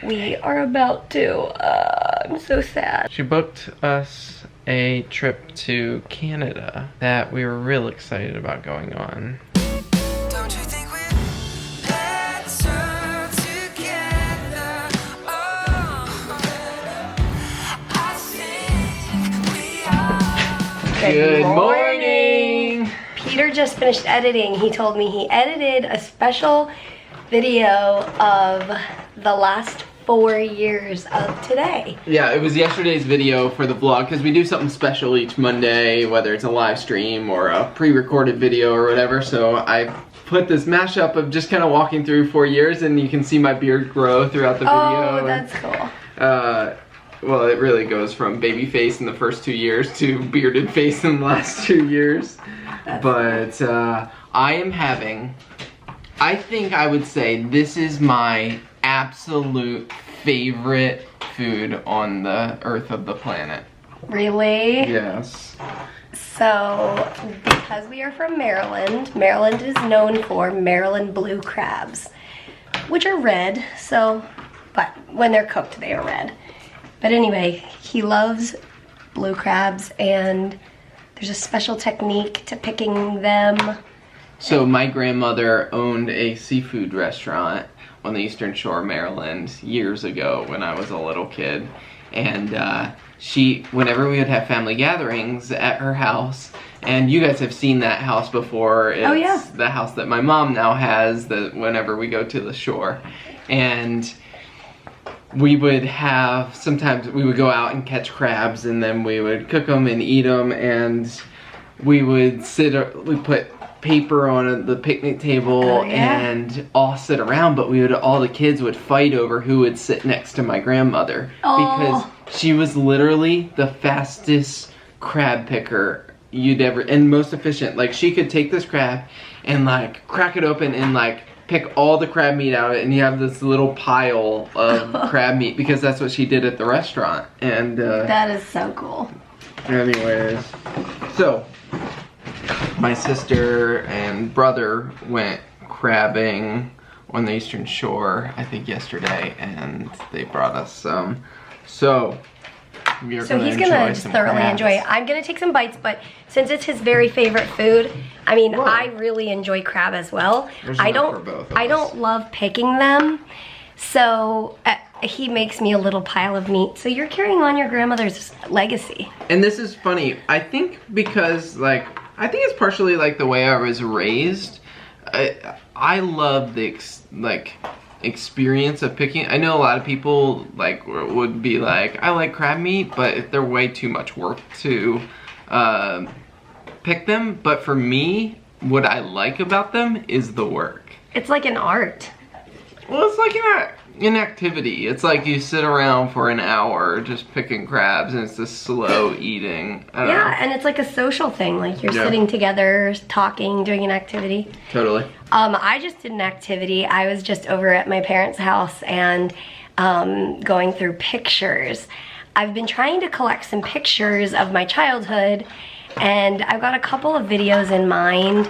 We are about to. I'm so sad. She booked us a trip to Canada that we were real excited about going on. Don't you think we're better together? Oh, I think we are. Good morning! Peter just finished editing. He told me he edited a special video of the last 4 years of today. Yeah, it was yesterday's video for the vlog because we do something special each Monday, whether it's a live stream or a pre-recorded video or whatever. So I put this mashup of just kind of walking through 4 years, and you can see my beard grow throughout the video. Oh, that's cool. Well, it really goes from baby face in the first 2 years to bearded face in the last 2 years. But I am having, I think I would say this is my absolute favorite food on the earth of the planet. Really? Yes. So, because we are from Maryland, Maryland is known for Maryland blue crabs, which are red, so, but when they're cooked, they are red. But anyway, he loves blue crabs, and there's a special technique to picking them. So my grandmother owned a seafood restaurant on the Eastern Shore of Maryland years ago when I was a little kid. And whenever we would have family gatherings at her house, and you guys have seen that house before. It's oh, yeah. The house that my mom now has whenever we go to the shore. And we would have, sometimes we would go out and catch crabs, and then we would cook them and eat them, and we would we'd put paper on the picnic table and all sit around, but all the kids would fight over who would sit next to my grandmother because she was literally the fastest crab picker you'd ever, and most efficient. Like, she could take this crab and like crack it open and like pick all the crab meat out of it, and you have this little pile of crab meat because that's what she did at the restaurant. And that is so cool. Anyways, so my sister and brother went crabbing on the Eastern Shore, I think yesterday, and they brought us some. So he's gonna just thoroughly enjoy it. I'm gonna take some bites, but since it's his very favorite food, I mean, I really enjoy crab as well. I don't love picking them, so he makes me a little pile of meat. So you're carrying on your grandmother's legacy. And this is funny. I think because I think it's partially like the way I was raised. I love the experience of picking. I know a lot of people would be like, I like crab meat, but they're way too much work to pick them. But for me, what I like about them is the work. It's like an art. Well, it's like an activity. It's like you sit around for an hour just picking crabs, and it's this slow eating. I don't know. And it's like a social thing. Like, you're sitting together, talking, doing an activity. Totally. I just did an activity. I was just over at my parents' house and going through pictures. I've been trying to collect some pictures of my childhood, and I've got a couple of videos in mind,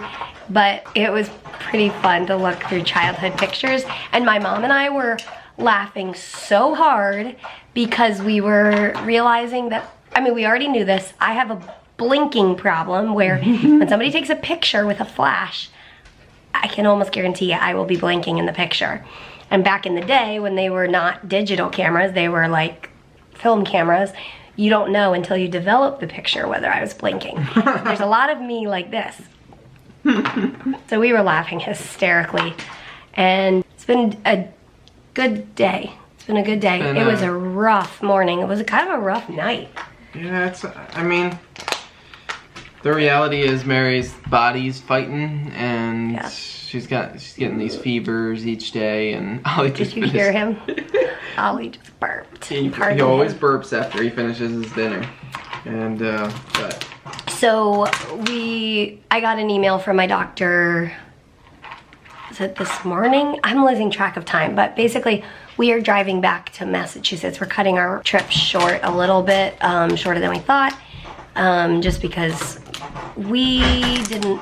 but it was pretty fun to look through childhood pictures. And my mom and I were laughing so hard because we were realizing that, I mean, we already knew this. I have a blinking problem where when somebody takes a picture with a flash, I can almost guarantee you I will be blinking in the picture. And back in the day when they were not digital cameras, they were like film cameras, you don't know until you develop the picture whether I was blinking. There's a lot of me like this. So we were laughing hysterically, and it's been a good day. It's been a good day. It was a rough morning. It was kind of a rough night. Yeah, I mean, the reality is Mary's body's fighting, and she's getting these fevers each day, and Ollie just Did you hear him? Ollie just burped. He always burps after he finishes his dinner. And but so I got an email from my doctor. Was it this morning? I'm losing track of time, but basically we are driving back to Massachusetts. We're cutting our trip short a little bit, shorter than we thought, just because we didn't,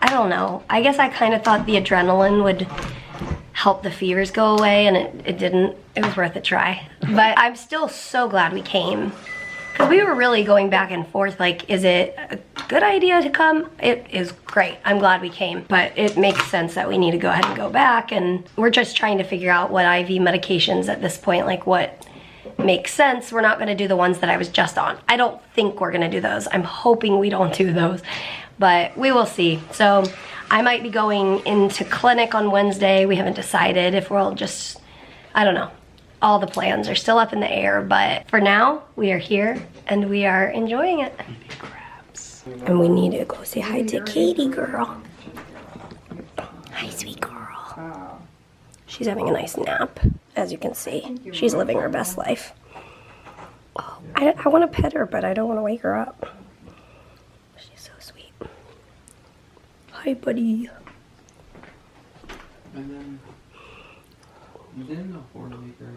I don't know. I guess I kind of thought the adrenaline would help the fevers go away, and it didn't. It was worth a try. But I'm still so glad we came. Because we were really going back and forth, like, is it a good idea to come? It is great. I'm glad we came. But it makes sense that we need to go ahead and go back. And we're just trying to figure out what IV medications at this point, like what makes sense. We're not going to do the ones that I was just on. I don't think we're going to do those. I'm hoping we don't do those. But we will see. So I might be going into clinic on Wednesday. We haven't decided if we'll just, I don't know. All the plans are still up in the air, but for now, we are here and we are enjoying it. Crabs. And we need to go say hi to Katie, girl. Hi, sweet girl. She's having a nice nap, as you can see. She's living her best life. Oh, I want to pet her, but I don't want to wake her up. She's so sweet. Hi, buddy. And then the 4-acre.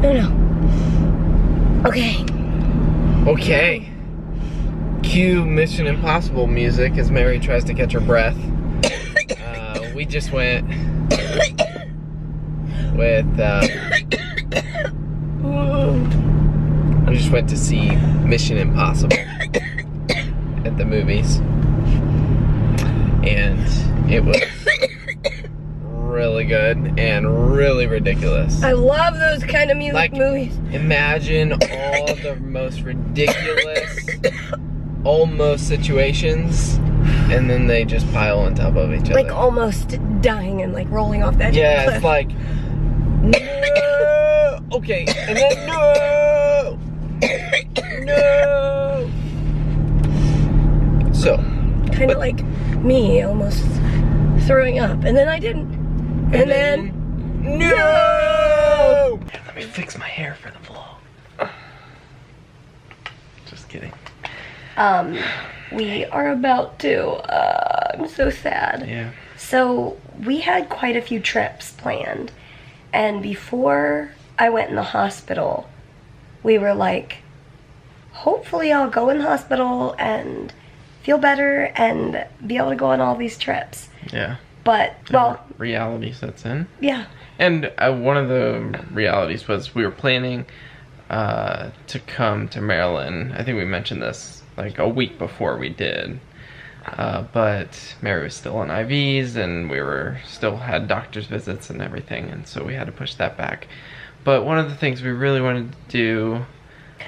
No. Okay. Okay. Cue Mission Impossible music as Mary tries to catch her breath. We just went with. I just went to see Mission Impossible at the movies. And it was really good and really ridiculous. I love those kind of music movies. Imagine all the most ridiculous, almost situations, and then they just pile on top of each other. Like almost dying and like rolling off that. Yeah, it's like, no! Okay, and then no! No! So. Kind of like me almost throwing up, and then I didn't. And then no! Let me fix my hair for the vlog. Just kidding. We are about to, I'm so sad. Yeah. So we had quite a few trips planned, and before I went in the hospital, we were like, hopefully I'll go in the hospital and feel better and be able to go on all these trips. Yeah. But, well, reality sets in. Yeah. And one of the realities was we were planning to come to Maryland. I think we mentioned this like a week before we did. But Mary was still on IVs and we were still had doctor's visits and everything. And so we had to push that back. But one of the things we really wanted to do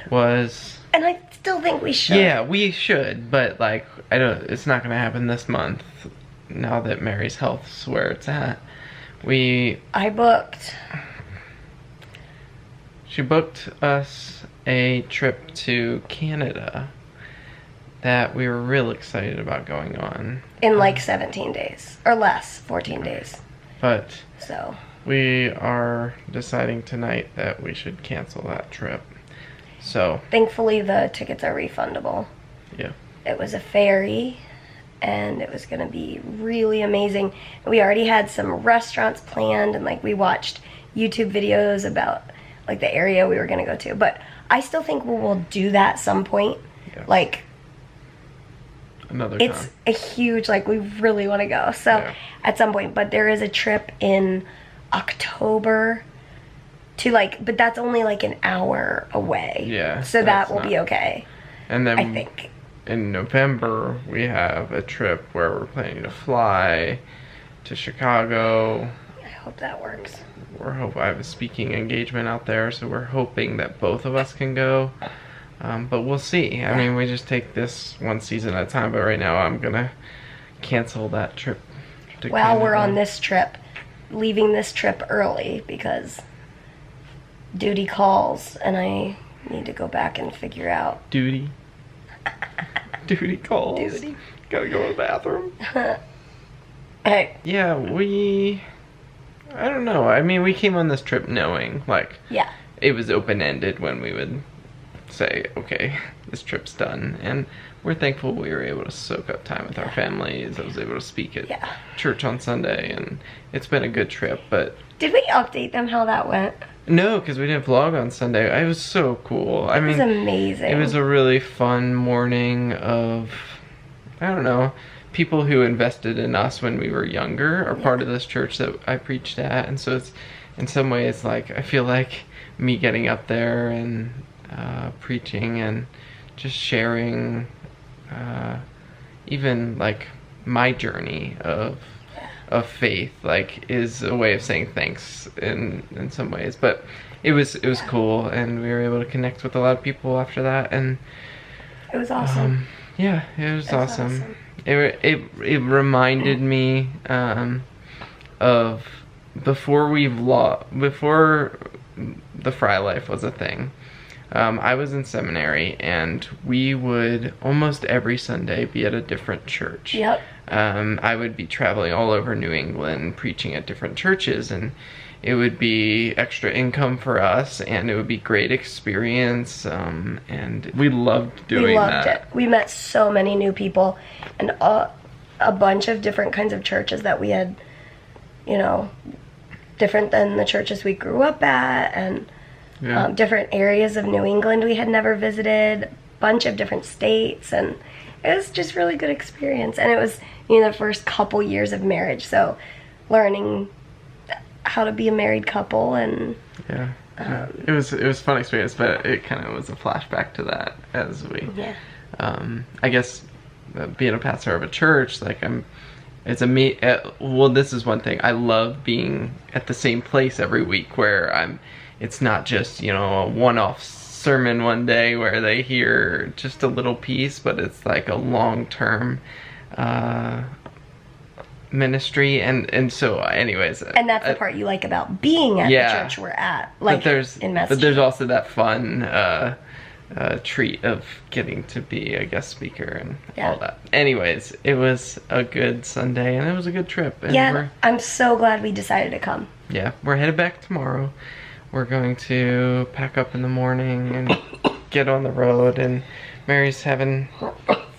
was... And I still think we should. Yeah, we should. But like, it's not going to happen this month. Now that Mary's health's where it's at. I booked. She booked us a trip to Canada that we were real excited about going on. In like 17 days. Or less, 14 days. But so we are deciding tonight that we should cancel that trip. So thankfully the tickets are refundable. Yeah. It was a ferry and it was gonna be really amazing. We already had some restaurants planned and like we watched YouTube videos about like the area we were gonna go to. But I still think we will do that some point. Yeah. Like another time. It's a huge, like we really wanna go. So yeah. At some point, but there is a trip in October to like, but that's only like an hour away. Yeah. So that will be okay. And then I think. In November, we have a trip where we're planning to fly to Chicago. I hope that works. I have a speaking engagement out there, so we're hoping that both of us can go. But we'll see. I mean, we just take this one season at a time, but right now I'm going to cancel that trip to Canada. We're on this trip, leaving this trip early because duty calls and I need to go back and figure out. Duty calls. Duty. Gotta go to the bathroom. Hey. Yeah, I don't know. I mean, we came on this trip knowing, like, yeah, it was open-ended when we would say, okay, this trip's done. And we're thankful we were able to soak up time with our families. I was able to speak at church on Sunday, and it's been a good trip, but... Did we update them how that went? No, because we didn't vlog on Sunday. It was so cool. I mean, it was amazing. It was a really fun morning of, I don't know, people who invested in us when we were younger are part of this church that I preached at, and so it's in some ways like I feel like me getting up there and preaching and just sharing even like my journey of faith like is a way of saying thanks in some ways. But it was cool, and we were able to connect with a lot of people after that, and It was awesome. yeah, it was awesome. It reminded me of before the Frey Life was a thing. I was in seminary, and we would almost every Sunday be at a different church. Yep. I would be traveling all over New England preaching at different churches, and it would be extra income for us, and it would be great experience, and we loved doing that. We loved it. We met so many new people, and a bunch of different kinds of churches that we had, you know, different than the churches we grew up at, and different areas of New England we had never visited, a bunch of different states, and it was just really good experience. And it was, you know, the first couple years of marriage, so learning how to be a married couple, and it was a fun experience, but it kind of was a flashback to that as we I guess being a pastor of a church, like this is one thing I love, being at the same place every week, where it's not just, you know, a one-off sermon one day where they hear just a little piece, but it's like a long-term ministry, and so anyways, and that's the part you like about being at the church we're at, like in Massachusetts. But there's also that fun treat of getting to be a guest speaker and all that. Anyways, it was a good Sunday, and it was a good trip, and I'm so glad we decided to come. We're headed back tomorrow. We're going to pack up in the morning and get on the road, and Mary's having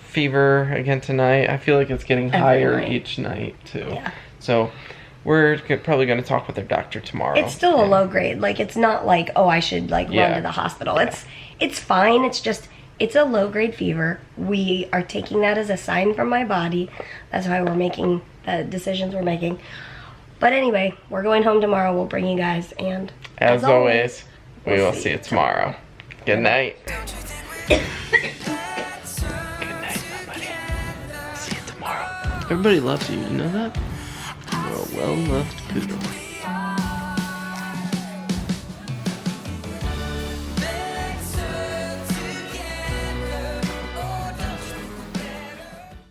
fever again tonight. I feel like it's getting higher each night too. So we're probably going to talk with their doctor tomorrow. It's still a low grade. Like, it's not like, oh, I should like run to the hospital. It's fine. It's just, it's a low grade fever. We are taking that as a sign from my body. That's why we're making the decisions we're making. But anyway, we're going home tomorrow. We'll bring you guys, and as always, we will see you tomorrow. Good night. Good night, everybody. See you tomorrow. Everybody loves you. You know that? You're a well-loved poodle.